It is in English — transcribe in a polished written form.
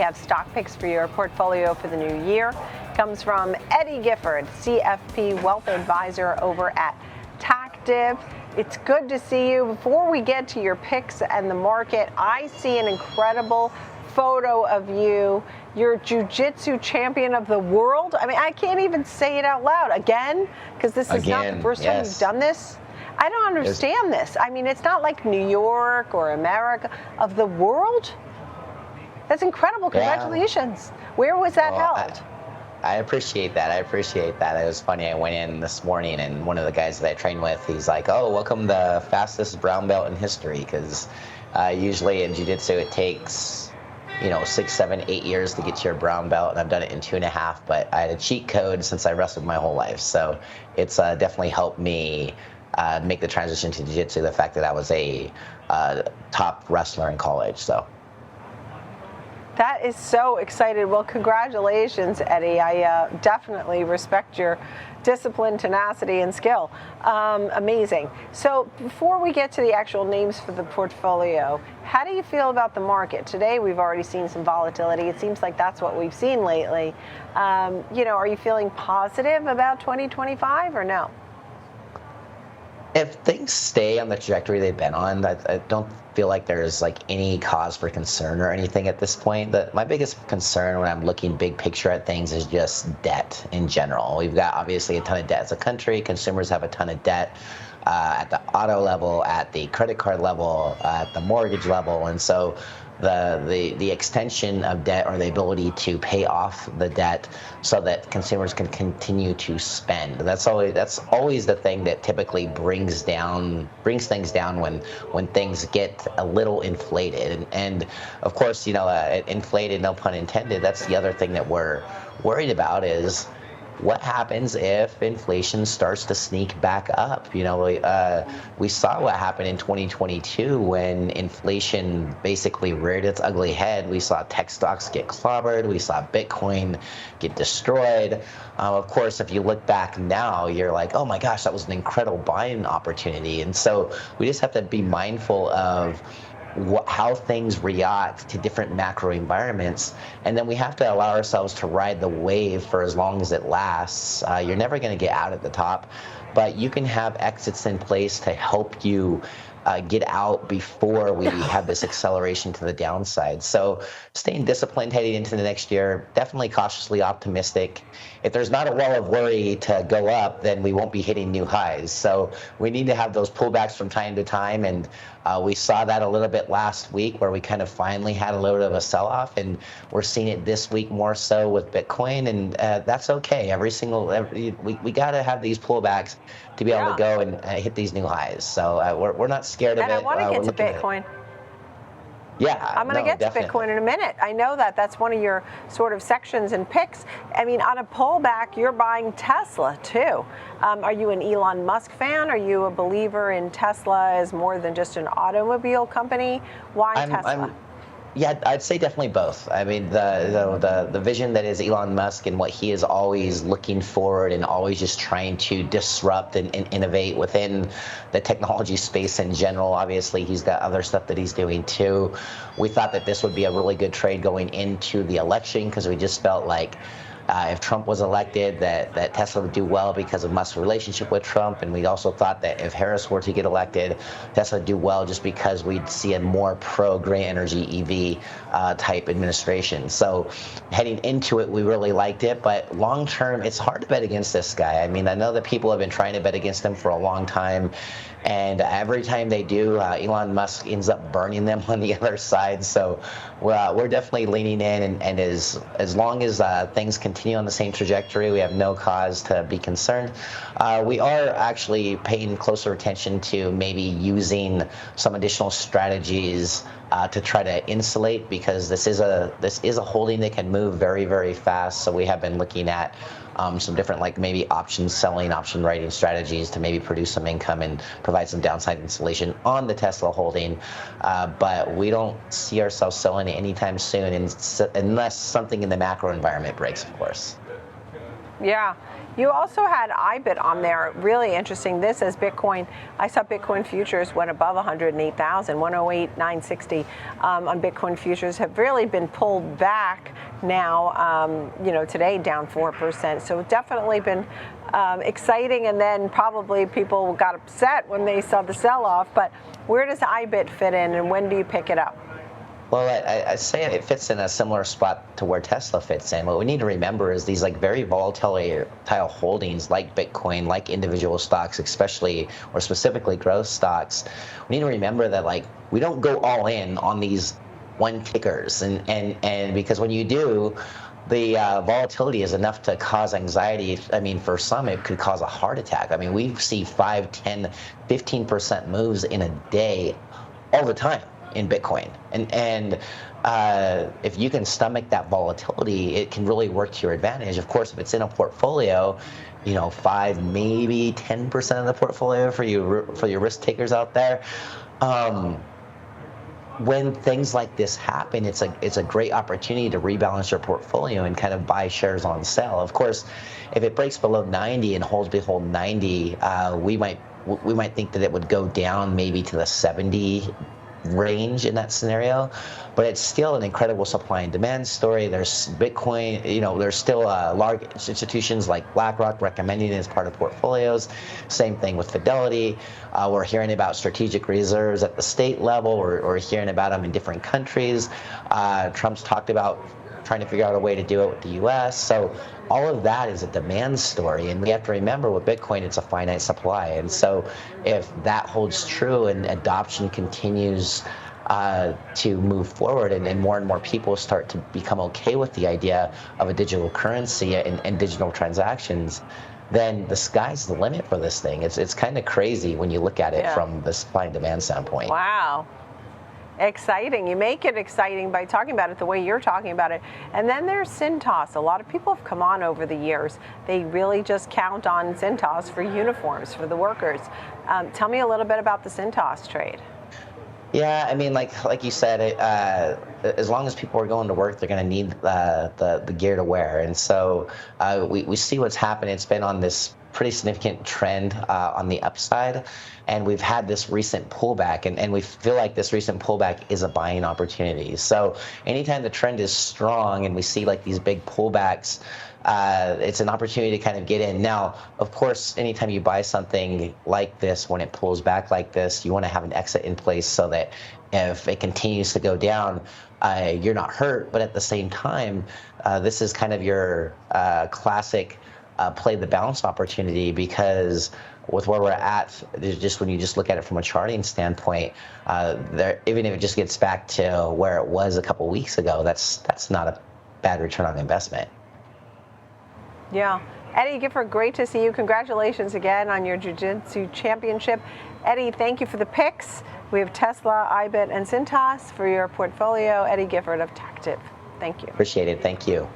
We have stock picks for your portfolio for the new year. Comes from Eddy Gifford, CFP Wealth Advisor over at TACDIV. It's good to see you. Before we get to your picks and the market, I see an incredible photo of you. You're jiu-jitsu champion of the world. I mean, I can't even say it out loud. Again? Because this is not the first time you've done this. I don't understand this. I mean, it's not like New York or America. Of the world? That's incredible. Congratulations. Yeah. Where was that held? I appreciate that. It was funny. I went in this morning, and one of the guys that I train with, he's like, "Oh, welcome the fastest brown belt in history," because usually in jiu-jitsu it takes 6, 7, 8 years to get to your brown belt, and I've done it in 2.5. But I had a cheat code since I wrestled my whole life, so it's definitely helped me make the transition to jiu-jitsu. The fact that I was a top wrestler in college, so. That is so exciting. Well, congratulations, Eddy. I definitely respect your discipline, tenacity, and skill. Amazing. So before we get to the actual names for the portfolio, how do you feel about the market? Today, we've already seen some volatility. It seems like that's what we've seen lately. Are you feeling positive about 2025 or no? If things stay on the trajectory they've been on, I don't feel like there's any cause for concern or anything at this point. My biggest concern when I'm looking big picture at things is just debt in general. We've got obviously a ton of debt as a country. Consumers have a ton of debt at the auto level, at the credit card level, at the mortgage level, and so the extension of debt, or the ability to pay off the debt so that consumers can continue to spend. That's always the thing that typically brings things down when things get a little inflated. And of course, inflated, no pun intended. That's the other thing that we're worried about is what happens if inflation starts to sneak back up. We saw what happened in 2022 when inflation basically reared its ugly head. We saw tech stocks get clobbered. We saw Bitcoin get destroyed. Of course, if you look back now, you're like, oh my gosh, that was an incredible buying opportunity. And so we just have to be mindful of how things react to different macro environments, and then we have to allow ourselves to ride the wave for as long as it lasts. You're never going to get out at the top, but you can have exits in place to help you get out before we have this acceleration to the downside. So staying disciplined heading into the next year, definitely cautiously optimistic. If there's not a wall of worry to go up, then we won't be hitting new highs. So we need to have those pullbacks from time to time, and we saw that a little bit last week where we kind of finally had a little bit of a sell-off, and we're seeing it this week more so with Bitcoin, and that's okay. We got to have these pullbacks to be able to go and hit these new highs. So we're not scared of it. And I want to get to Bitcoin. Yeah, I'm going to get to Bitcoin in a minute. I know that's one of your sort of sections and picks. I mean, on a pullback, you're buying Tesla too. Are you an Elon Musk fan? Are you a believer in Tesla as more than just an automobile company? Why Tesla? Yeah, I'd say definitely both. I mean, the vision that is Elon Musk and what he is always looking forward and always just trying to disrupt and innovate within the technology space in general. Obviously, he's got other stuff that he's doing too. We thought that this would be a really good trade going into the election because we just felt like if Trump was elected, that Tesla would do well because of Musk's relationship with Trump. And we also thought that if Harris were to get elected, Tesla would do well just because we'd see a more pro-green energy EV type administration. So heading into it, we really liked it. But long term, it's hard to bet against this guy. I mean, I know that people have been trying to bet against him for a long time. And every time they do, Elon Musk ends up burning them on the other side. So we're definitely leaning in, and as long as things continue on the same trajectory, we have no cause to be concerned. We are actually paying closer attention to maybe using some additional strategies to try to insulate, because this is a holding that can move very, very fast. So we have been looking at some different, like maybe option selling, option writing strategies to maybe produce some income and provide some downside insulation on the Tesla holding. But we don't see ourselves selling it anytime soon, unless something in the macro environment breaks, of course. Yeah. You also had IBIT on there. Really interesting. This as Bitcoin. I saw Bitcoin futures went above 108,000, 108,960 on Bitcoin futures have really been pulled back now. Today down 4%. So definitely been exciting. And then probably people got upset when they saw the sell-off. But where does IBIT fit in, and when do you pick it up? Well, I say it fits in a similar spot to where Tesla fits in. What we need to remember is these very volatile holdings like Bitcoin, like individual stocks, especially or specifically growth stocks. We need to remember that we don't go all in on these one tickers, and because when you do, the volatility is enough to cause anxiety. I mean, for some, it could cause a heart attack. I mean, we see 5, 10, 15% moves in a day all the time in Bitcoin, and if you can stomach that volatility, it can really work to your advantage. Of course, if it's in a portfolio, 5, maybe 10% of the portfolio for your risk takers out there. When things like this happen, it's a great opportunity to rebalance your portfolio and kind of buy shares on sale. Of course, if it breaks below 90 and holds below 90, we might think that it would go down maybe to the 70 range in that scenario, but it's still an incredible supply and demand story. There's Bitcoin, there's still large institutions like BlackRock recommending it as part of portfolios. Same thing with Fidelity. We're hearing about strategic reserves at the state level. We're hearing about them in different countries. Trump's talked about trying to figure out a way to do it with the U.S. So all of that is a demand story, and we have to remember with Bitcoin, it's a finite supply. And so if that holds true and adoption continues to move forward, and more people start to become okay with the idea of a digital currency and digital transactions, then the sky's the limit for this thing. It's kind of crazy when you look at it from the supply and demand standpoint. Wow. Exciting. You make it exciting by talking about it the way you're talking about it. And then there's Cintas. A lot of people have come on over the years. They really just count on Cintas for uniforms for the workers. Tell me a little bit about the Cintas trade. Yeah, I mean, like you said, as long as people are going to work, they're going to need the gear to wear. And so we see what's happening. It's been on this pretty significant trend on the upside, and we've had this recent pullback, and we feel like this recent pullback is a buying opportunity. So anytime the trend is strong and we see these big pullbacks, it's an opportunity to kind of get in. Now, of course, anytime you buy something like this, when it pulls back like this, you want to have an exit in place so that if it continues to go down, you're not hurt. But at the same time, this is kind of your classic play the balance opportunity, because with where we're at, just when you just look at it from a charting standpoint, even if it just gets back to where it was a couple weeks ago, that's not a bad return on investment. Yeah. Eddy Gifford, great to see you. Congratulations again on your Jiu-Jitsu championship. Eddy, thank you for the picks. We have Tesla, IBIT, and Cintas for your portfolio. Eddy Gifford of TACTIV. Thank you. Appreciate it. Thank you.